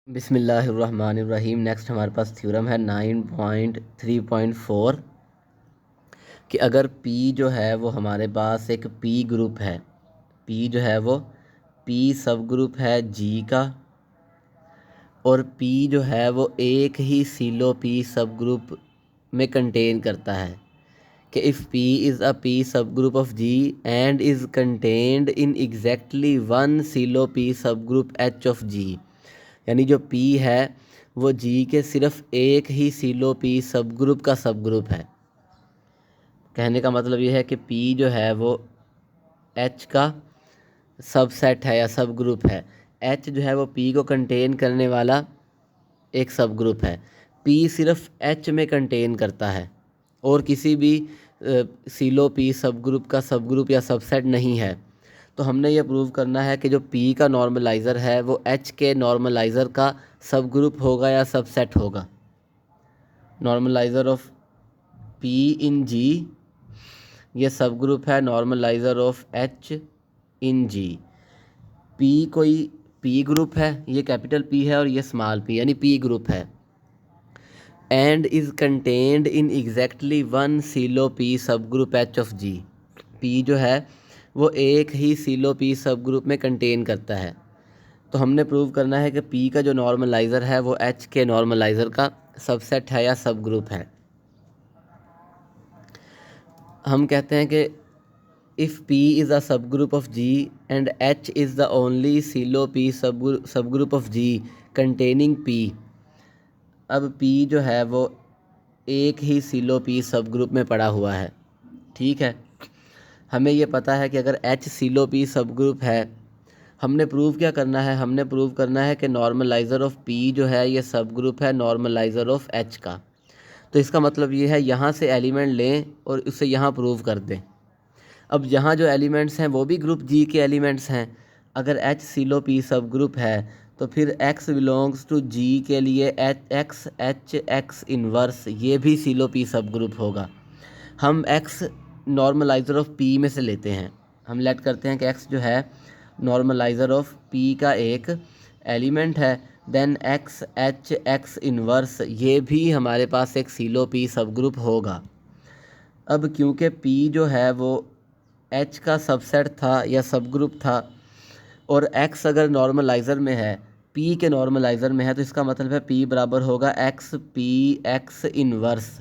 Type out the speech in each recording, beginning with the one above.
बिस्मिल्लाहिर्रहमानिर्रहीम। नेक्स्ट हमारे पास थ्योरम है 9.3.4 कि अगर P जो है वो हमारे पास एक P ग्रुप है, P जो है वो P सब ग्रुप है G का, और P जो है वो एक ही सीलो P सब ग्रुप में कंटेन करता है कि if P is a P सब group of G and is contained in exactly one Sylow P subgroup H of G, यानी जो P है वो G के सिर्फ एक ही सीलो P सब ग्रुप का सब ग्रुप है। कहने का मतलब ये है कि P जो है वो H का सबसेट है या सब ग्रुप है। H जो है वो P को कंटेन करने वाला एक सब ग्रुप है। P सिर्फ H में कंटेन करता है और किसी भी सीलो P सब ग्रुप का सब ग्रुप या सबसेट नहीं है। तो हमने ये प्रूव करना है कि जो P का नॉर्मलाइज़र है वो H के नॉर्मलाइज़र का सब ग्रुप होगा या सबसेट होगा। Normalizer of P in G, ये सब ग्रुप है normalizer of H in G। P कोई P ग्रुप है, ये कैपिटल P है और ये स्मॉल p यानी P ग्रुप है, and is contained in exactly one Sylow P subgroup H of G। P जो है वो एक ही सीलो P सब ग्रुप में कंटेन करता है। तो हमने प्रूव करना है कि P का जो नॉर्मलाइज़र है वो H के नॉर्मलाइज़र का सबसेट है या सब ग्रुप है। हम कहते हैं कि इफ़ P इज़ अ सब group of G and H is the only silo P सब group of G containing P। अब P जो है वो एक ही सीलो P सब ग्रुप में पड़ा हुआ है, ठीक है। हमें ये पता है कि अगर H silo P subgroup है, हमने प्रूव क्या करना है, हमने प्रूव करना है कि नॉर्मलाइज़र ऑफ P जो है ये सब ग्रुप है नॉर्मलाइज़र ऑफ H का। तो इसका मतलब ये है यहाँ से एलिमेंट लें और उसे यहाँ प्रूव कर दें। अब यहाँ जो एलिमेंट्स हैं वो भी ग्रुप G के एलिमेंट्स हैं। अगर H silo P subgroup है तो फिर X बिलोंग्स टू G के लिए X H X इन्वर्स ये भी सीलो P सब ग्रुप होगा। हम X नॉर्मलाइज़र ऑफ P में से लेते हैं। हम लेट करते हैं कि X जो है नॉर्मलाइज़र ऑफ P का एक एलिमेंट है, then X H X inverse ये भी हमारे पास एक सीलो P सब ग्रुप होगा। अब क्योंकि P जो है वो H का सबसेट था या सब ग्रुप था और X अगर नॉर्मलाइज़र में है, P के नॉर्मलाइज़र में है, तो इसका मतलब है P बराबर होगा X P X इन्वर्स।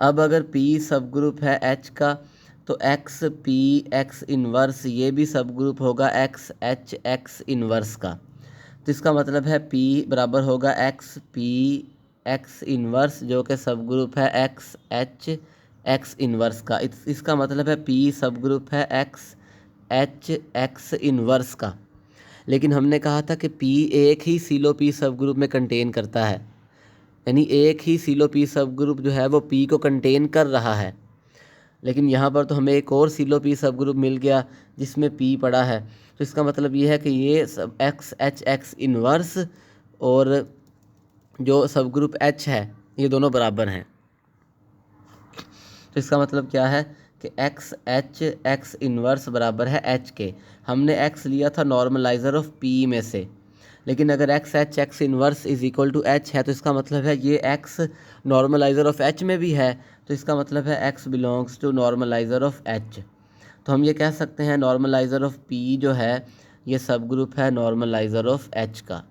अब अगर P सब ग्रुप है H का तो X P X इन्वर्स ये भी सब ग्रुप होगा X H X इन्वर्स का। तो इसका मतलब है P बराबर होगा X P X इन्वर्स जो कि सब ग्रुप है X H X इन्वर्स का। इसका मतलब है P सब ग्रुप है X H X इन्वर्स का। लेकिन हमने कहा था कि P एक ही सीलो P सब ग्रुप में कंटेन करता है, यानी एक ही सीलो P सब ग्रुप जो है वो P को कंटेन कर रहा है। लेकिन यहाँ पर तो हमें एक और सीलो P सब ग्रुप मिल गया जिसमें P पड़ा है। तो इसका मतलब ये है कि ये सब X H X इन्वर्स और जो सब ग्रुप H है ये दोनों बराबर हैं। तो इसका मतलब क्या है कि X H X इन्वर्स बराबर है H के। हमने X लिया था नॉर्मलाइज़र ऑफ P में से, लेकिन अगर X H X inverse is equal to H है तो इसका मतलब है ये X नॉर्मलाइज़र ऑफ H में भी है, तो इसका मतलब है X belongs to normalizer of H। तो हम ये कह सकते हैं नॉर्मलाइज़र ऑफ P जो है ये सब ग्रुप है नॉर्मलाइज़र ऑफ H का।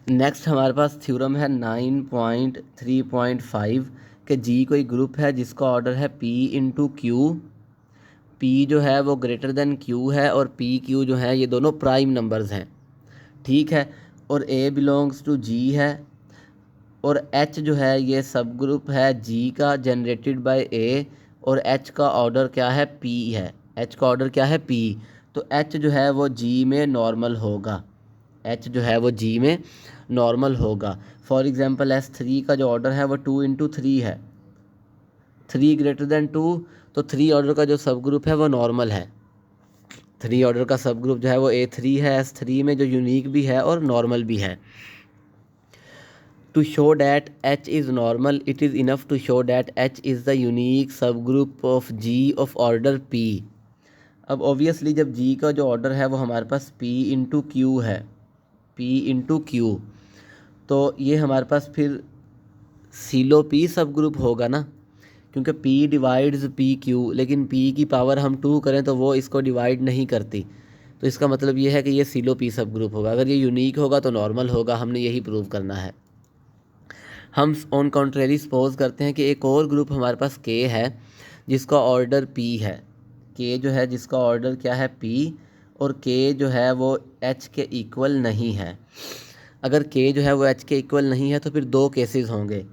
नेक्स्ट हमारे पास थ्योरम है 9.3.5 कि G कोई ग्रुप है जिसका ऑर्डर है P इंटू Q। P जो है वो ग्रेटर देन Q है और P Q जो है ये दोनों प्राइम नंबर्स हैं, ठीक है। और A बिलोंग्स टू G है और H जो है ये सब ग्रुप है G का जनरेटेड बाय A, और H का ऑर्डर क्या है P है। H का ऑर्डर क्या है P। तो H जो है वो G में नॉर्मल होगा, H जो है वो G में नॉर्मल होगा। फॉर एग्जांपल S3 का जो ऑर्डर है वो 2 इंटू 3 है, 3 ग्रेटर देन 2, तो 3 ऑर्डर का जो सब ग्रुप है वो नॉर्मल है। 3 ऑर्डर का सब ग्रुप जो है वो A3 है S3 में, जो यूनिक भी है और नॉर्मल भी है। To show that H is normal, it is enough to show that H is the unique subgroup of G of order P। अब ऑब्वियसली जब जी का जो ऑर्डर है वो हमारे पास P इंटू क्यू है, P इंटू क्यू, तो ये हमारे पास फिर सीलो P सब ग्रुप होगा ना, क्योंकि P डिवाइड्स पी क्यू, लेकिन P की पावर हम 2 करें तो वो इसको डिवाइड नहीं करती, तो इसका मतलब ये है कि ये सीलो P सब ग्रुप होगा। अगर ये यूनिक होगा तो नॉर्मल होगा, हमने यही प्रूव करना है। हम ऑन कॉन्ट्रेरी सपोज करते हैं कि एक और ग्रुप हमारे पास K है जिसका ऑर्डर P है, K जो है जिसका ऑर्डर क्या है P, और K जो है वो H के इक्वल नहीं है। अगर K जो है वो H के इक्वल नहीं है तो फिर दो केसेस होंगे,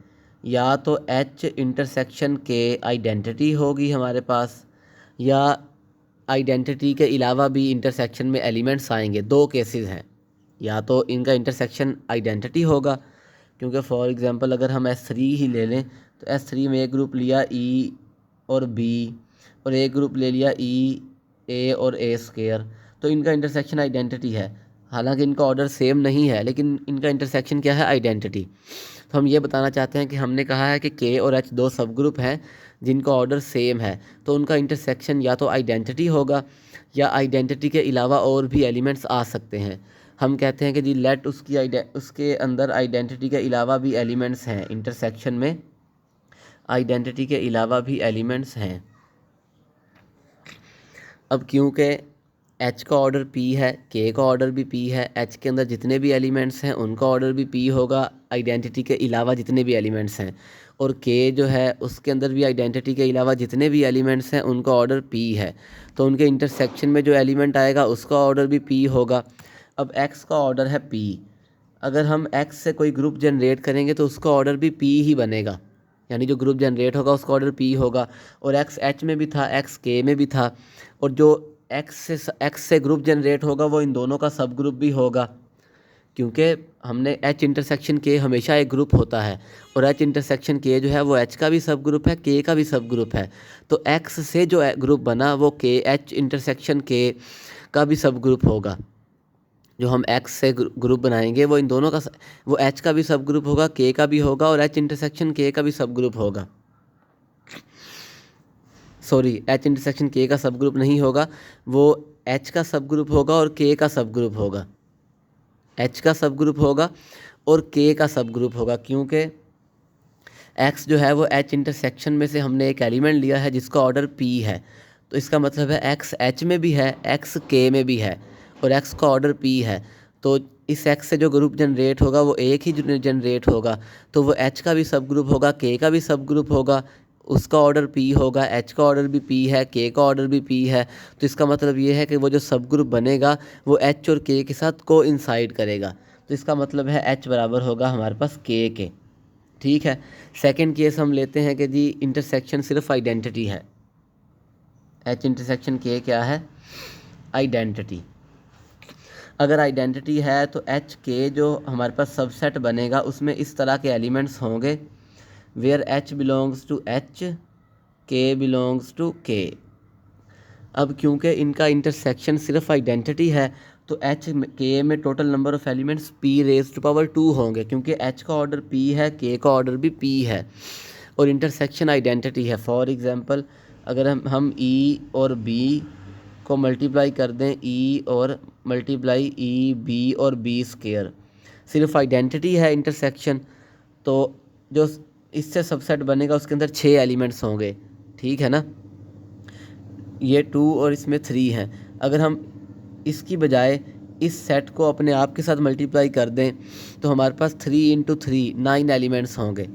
या तो H इंटरसेक्शन K आइडेंटिटी होगी हमारे पास, या आइडेंटिटी के अलावा भी इंटरसेक्शन में एलिमेंट्स आएंगे। दो केसेस हैं, या तो इनका इंटरसेक्शन आइडेंटिटी होगा, क्योंकि फॉर एग्जांपल अगर हम S3 ही ले लें तो S3 में एक ग्रुप लिया E और B, और एक ग्रुप ले लिया E A और A स्क्वायर, तो इनका इंटरसेक्शन आइडेंटिटी है। हालांकि इनका ऑर्डर सेम नहीं है, लेकिन इनका इंटरसेक्शन क्या है, आइडेंटिटी। तो हम ये बताना चाहते हैं कि हमने कहा है कि K और H दो सब ग्रुप हैं जिनका ऑर्डर सेम है, तो उनका इंटरसेक्शन या तो आइडेंटिटी होगा या आइडेंटिटी के अलावा और भी एलिमेंट्स आ सकते हैं। हम कहते हैं कि जी लेट उसके अंदर आइडेंटिटी के अलावा भी एलिमेंट्स हैं, इंटरसेक्शन में आइडेंटिटी के अलावा भी एलिमेंट्स हैं। अब क्योंकि H का ऑर्डर P है, K का ऑर्डर भी P है, H के अंदर जितने भी एलिमेंट्स हैं उनका ऑर्डर भी P होगा, आइडेंटिटी के अलावा जितने भी एलिमेंट्स हैं, और K जो है उसके अंदर भी आइडेंटिटी के अलावा जितने भी एलिमेंट्स हैं उनका ऑर्डर P है, तो उनके इंटरसेक्शन में जो एलिमेंट आएगा उसका ऑर्डर भी P होगा। अब X का ऑर्डर है P, अगर हम X से कोई ग्रुप जनरेट करेंगे तो उसका ऑर्डर भी P ही बनेगा, यानी जो ग्रुप जनरेट होगा उसका ऑर्डर P होगा, और X H में भी था, X K में भी था, और जो X से ग्रुप जनरेट होगा वो इन दोनों का सब ग्रुप भी होगा, क्योंकि हमने H इंटरसेक्शन K हमेशा एक ग्रुप होता है, और H इंटरसेक्शन K जो है वो H का भी सब ग्रुप है, K का भी सब ग्रुप है, तो X से जो ग्रुप बना वो K H इंटरसेक्शन K का भी सब ग्रुप होगा। जो हम X से ग्रुप बनाएंगे वो इन दोनों का वो H का भी सब ग्रुप होगा, K का भी होगा, और H इंटरसेक्शन K का भी सब ग्रुप होगा। सॉरी, H इंटरसेक्शन K का सब ग्रुप नहीं होगा, वो H का सब ग्रुप होगा और K का सब ग्रुप होगा, H का सब ग्रुप होगा और K का सब ग्रुप होगा, क्योंकि X जो है वो H इंटरसेक्शन में से हमने एक एलिमेंट लिया है जिसका ऑर्डर P है, तो इसका मतलब है X H में भी है, X K में भी है, और X का ऑर्डर P है, तो इस X से जो ग्रुप जनरेट होगा वो एक ही जनरेट होगा, तो वो H का भी सब ग्रुप होगा, K का भी सब ग्रुप होगा, उसका ऑर्डर P होगा, H का ऑर्डर भी P है, K का ऑर्डर भी P है, तो इसका मतलब ये है कि वो जो सब ग्रुप बनेगा वो H और K के साथ कोइंसाइड करेगा, तो इसका मतलब है H बराबर होगा हमारे पास K के। ठीक है, सेकंड केस हम लेते हैं कि जी इंटरसेक्शन सिर्फ आइडेंटिटी है, H इंटरसेक्शन K क्या है, आइडेंटिटी। अगर आइडेंटिटी है तो H K जो हमारे पास सबसेट बनेगा उसमें इस तरह के एलिमेंट्स होंगे, where H belongs to H, K belongs to K। अब क्योंकि इनका इंटरसेक्शन सिर्फ आइडेंटिटी है तो H K में total number of elements P⁻² होंगे, क्योंकि H का ऑर्डर P है, K का ऑर्डर भी P है, और इंटरसेक्शन आइडेंटिटी है। फॉर एग्जांपल अगर हम E और B को मल्टीप्लाई कर दें, E और मल्टीप्लाई E B और B स्क्वायर, सिर्फ आइडेंटिटी है इंटरसेक्शन, तो जो इससे सबसेट बनेगा उसके अंदर 6 एलिमेंट्स होंगे, ठीक है ना, ये 2 और इसमें 3 हैं। अगर हम इसकी बजाय इस सेट को अपने आप के साथ मल्टीप्लाई कर दें तो हमारे पास 3 × 3 9 एलिमेंट्स होंगे,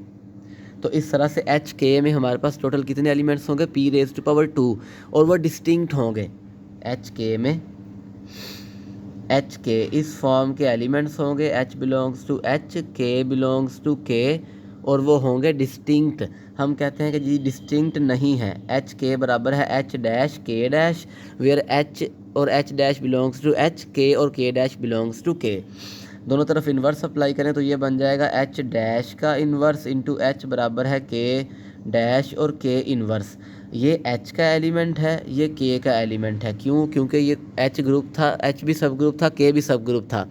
तो इस तरह से H K में हमारे पास टोटल कितने एलिमेंट्स होंगे, P⁻², और वो डिस्टिंक्ट होंगे। H K में H K इस फॉर्म के एलिमेंट्स होंगे, H belongs to H, K belongs to K, और वो होंगे डिस्टिंक्ट। हम कहते हैं कि जी डिस्टिंक्ट नहीं है, H K बराबर है H⁻K⁻, वेयर H और H' belongs to H, K और K' बिलोंग्स टू K। दोनों तरफ इन्वर्स अप्लाई करें तो ये बन जाएगा H' का इन्वर्स इंटू H बराबर है K' और K इन्वर्स। ये H का एलिमेंट है, ये K का एलिमेंट है, क्यों, क्योंकि ये H ग्रुप था, H भी सब ग्रुप था, K भी सब ग्रुप था,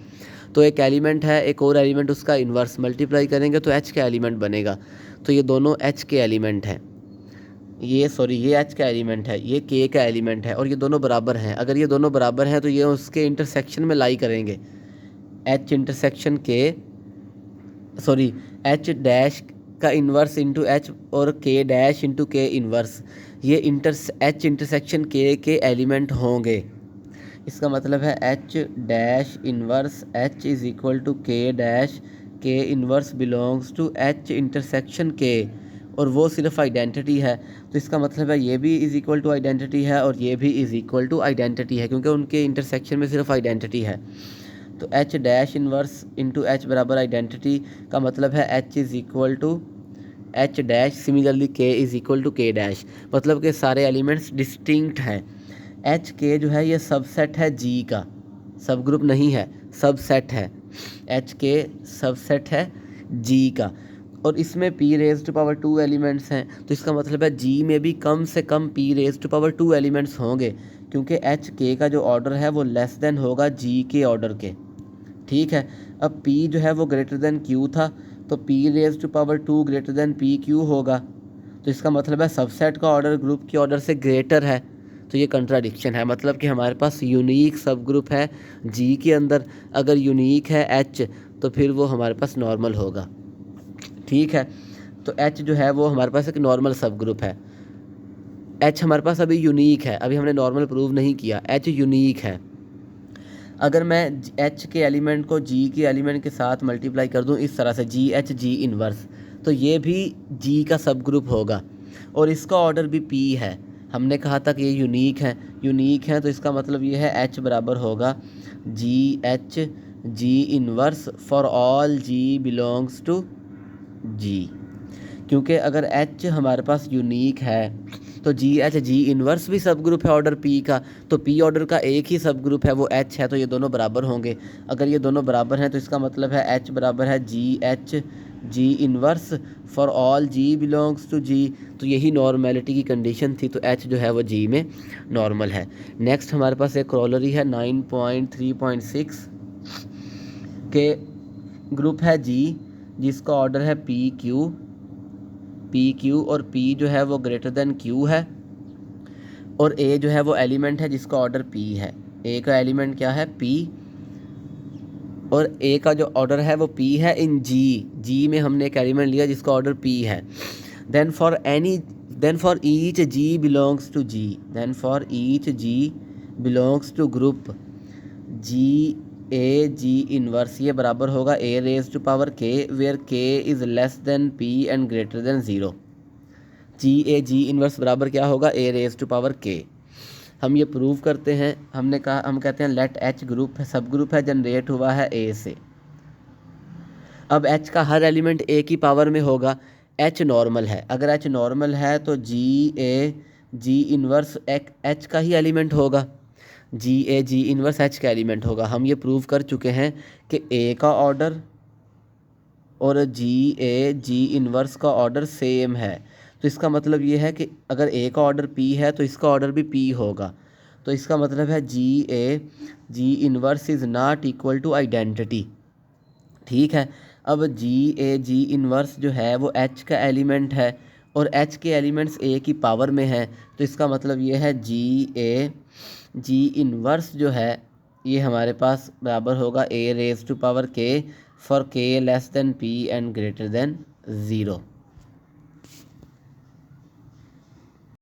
तो एक एलिमेंट है, एक और एलिमेंट उसका इन्वर्स मल्टीप्लाई करेंगे तो H का एलिमेंट बनेगा, तो ये दोनों H के एलिमेंट हैं। ये एच का एलिमेंट है, ये के का एलिमेंट है और ये दोनों बराबर हैं। अगर ये दोनों बराबर हैं तो ये उसके इंटरसेक्शन में लाई करेंगे। H intersection K H dash का इन्वर्स इंटू एच और K dash into K inverse, ये एच इंटरसेक्शन के एलिमेंट होंगे। इसका मतलब है H dash inverse H is equal to K dash, K inverse belongs to H intersection K, और वो सिर्फ आइडेंटिटी है। तो इसका मतलब है ये भी इज़ इक्वल टू आइडेंटिटी है और ये भी इज़ इक्वल टू आइडेंटिटी है, क्योंकि उनके इंटरसेक्शन में सिर्फ आइडेंटिटी है। तो H dash inverse into H बराबर आइडेंटिटी का मतलब है H is equal to H dash, similarly K is equal to K dash, मतलब कि सारे एलिमेंट्स डिस्टिंक्ट हैं। एच के जो है ये सबसेट है जी का, सब ग्रुप नहीं है, सबसेट है। एच के सबसेट है जी का, और इसमें p raise to power 2 elements हैं। तो इसका मतलब है जी में भी कम से कम p raise to power 2 elements होंगे, क्योंकि एच के का जो ऑर्डर है वो लेस देन होगा जी के ऑर्डर के। ठीक है, अब p जो है वो ग्रेटर देन q था, तो p raise to power 2 greater than P Q होगा। तो इसका मतलब है सबसेट का ऑर्डर ग्रुप के ऑर्डर से ग्रेटर है। तो ये कंट्राडिक्शन है, मतलब कि हमारे पास यूनिक सब ग्रुप है जी के अंदर, अगर यूनिक है एच तो फिर वो हमारे पास नॉर्मल होगा। ठीक है, तो एच जो है वो हमारे पास एक नॉर्मल सब ग्रुप है। एच हमारे पास अभी यूनिक है, अभी हमने नॉर्मल प्रूव नहीं किया, एच यूनिक है। अगर मैं एच के एलिमेंट को जी के एलिमेंट के साथ मल्टीप्लाई कर दूं इस तरह से, जी एच जी इन्वर्स, तो ये भी जी का सब ग्रुप होगा और इसका ऑर्डर भी पी है। हमने कहा था कि ये यूनिक है, तो इसका मतलब ये है एच बराबर होगा g H g inverse for all g belongs to G, क्योंकि अगर एच हमारे पास यूनिक है तो जी एच जी इन्वर्स भी सब ग्रुप है ऑर्डर पी का, तो पी ऑर्डर का एक ही सब ग्रुप है वो एच है, तो ये दोनों बराबर होंगे। अगर ये दोनों बराबर हैं तो इसका मतलब है एच बराबर है g H g inverse for all g belongs to G. तो यही नॉर्मेलिटी की कंडीशन थी, तो एच जो है वो जी में नॉर्मल है। नेक्स्ट हमारे पास एक क्रोलरी है 9.3.6 के ग्रुप है जी जिसका ऑर्डर है पी क्यू और पी जो है वो ग्रेटर देन क्यू है, और ए जो है वो एलिमेंट है जिसका ऑर्डर पी है। ए का एलिमेंट क्या है? पी, और ए का जो ऑर्डर है वो पी है इन जी में हमने एक एलिमेंट लिया जिसका ऑर्डर पी है। Then for each G belongs to group G A ji inverse, ये बराबर होगा A raise to power K where K is less than P and greater than zero. G A ji inverse बराबर क्या होगा? A raise to power के। हम ये prove करते हैं, हम कहते हैं लेट एच ग्रुप सब ग्रुप है जनरेट हुआ है ए से। अब एच का हर एलिमेंट ए की पावर में होगा, एच नॉर्मल है। अगर एच नॉर्मल है तो जी ए जी इन्वर्स एच का ही एलिमेंट होगा, जी ए जी इन्वर्स एच का एलिमेंट होगा। हम ये प्रूव कर चुके हैं कि ए का ऑर्डर और जी ए जी इन्वर्स का ऑर्डर सेम है। तो इसका मतलब ये है कि अगर ए का ऑर्डर पी है तो इसका ऑर्डर भी पी होगा। तो इसका मतलब है g A ji inverse is not equal to identity. ठीक है, अब जी ए जी इन्वर्स जो है वो एच का एलिमेंट है और एच के एलिमेंट्स ए की पावर में है। तो इसका मतलब ये है जी ए जी इन्वर्स जो है ये हमारे पास बराबर होगा ए रेज टू पावर के फॉर के less than P and greater than zero.